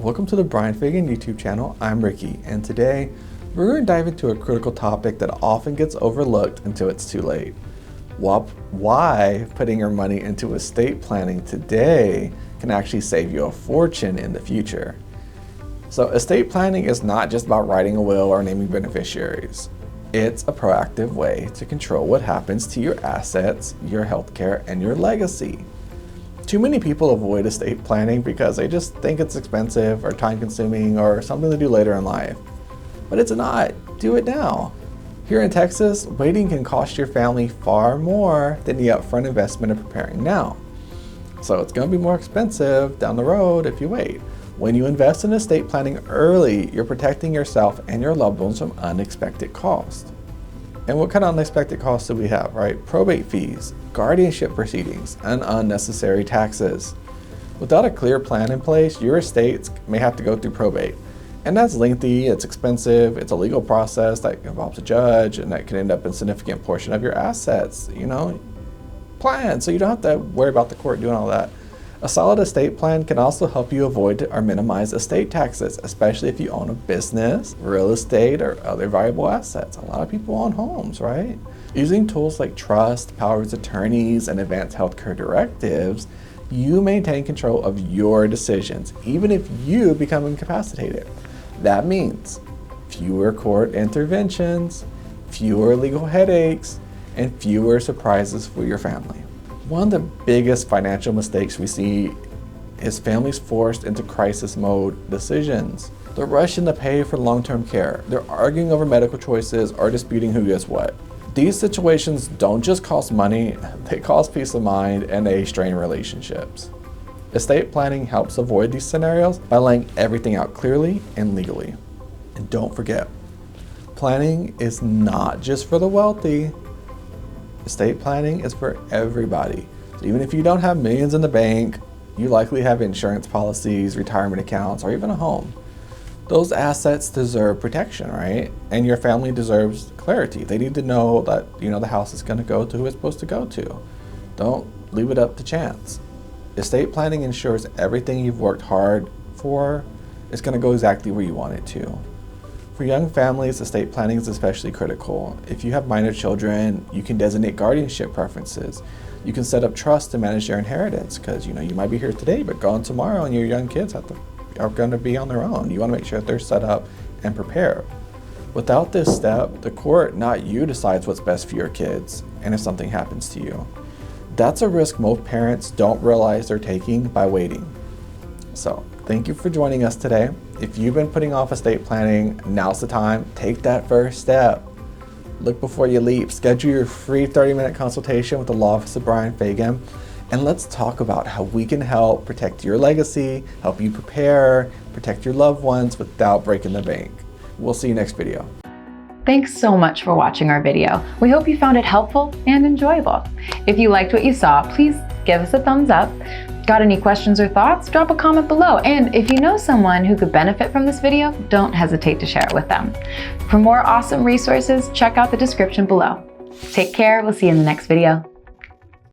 Welcome to the Bryan Fagan YouTube channel. I'm Ricky, and today we're going to dive into a critical topic that often gets overlooked until it's too late. Why putting your money into estate planning today can actually save you a fortune in the future. So estate planning is not just about writing a will or naming beneficiaries. It's a proactive way to control what happens to your assets, your healthcare, and your legacy. Too many people avoid estate planning because they just think it's expensive or time-consuming or something to do later in life. But it's not. Do it now. Here in Texas, waiting can cost your family far more than the upfront investment of preparing now. So it's going to be more expensive down the road if you wait. When you invest in estate planning early, you're protecting yourself and your loved ones from unexpected costs. And what kind of unexpected costs do we have, right? Probate fees, guardianship proceedings, and unnecessary taxes. Without a clear plan in place, your estates may have to go through probate. And that's lengthy, it's expensive, it's a legal process that involves a judge, and that can end up in a significant portion of your assets. Plan so you don't have to worry about the court doing all that. A solid estate plan can also help you avoid or minimize estate taxes, especially if you own a business, real estate, or other valuable assets. A lot of people own homes, right? Using tools like trust, powers of attorneys, and advanced healthcare directives, you maintain control of your decisions, even if you become incapacitated. That means fewer court interventions, fewer legal headaches, and fewer surprises for your family. One of the biggest financial mistakes we see is families forced into crisis mode decisions. They're rushing to pay for long-term care. They're arguing over medical choices or disputing who gets what. These situations don't just cost money, they cost peace of mind and they strain relationships. Estate planning helps avoid these scenarios by laying everything out clearly and legally. And don't forget, planning is not just for the wealthy. Estate planning is for everybody. So even if you don't have millions in the bank, you likely have insurance policies, retirement accounts, or even a home. Those assets deserve protection, right? And your family deserves clarity. They need to know that the house is going to go to who it's supposed to go to. Don't leave it up to chance. Estate planning ensures everything you've worked hard for is going to go exactly where you want it to. For young families, estate planning is especially critical. If you have minor children, you can designate guardianship preferences. You can set up trust to manage their inheritance because you might be here today but gone tomorrow, and your young kids are going to be on their own. You want to make sure that they're set up and prepared. Without this step, the court, not you, decides what's best for your kids and if something happens to you. That's a risk most parents don't realize they're taking by waiting. So, thank you for joining us today. If you've been putting off estate planning, now's the time. Take that first step. Look before you leap. Schedule your free 30-minute consultation with the Law Office of Bryan Fagan, and let's talk about how we can help protect your legacy, help you prepare, protect your loved ones without breaking the bank. We'll see you next video. Thanks so much for watching our video. We hope you found it helpful and enjoyable. If you liked what you saw, please give us a thumbs up. Got any questions or thoughts? Drop a comment below. And if you know someone who could benefit from this video, don't hesitate to share it with them. For more awesome resources, check out the description below. Take care. We'll see you in the next video.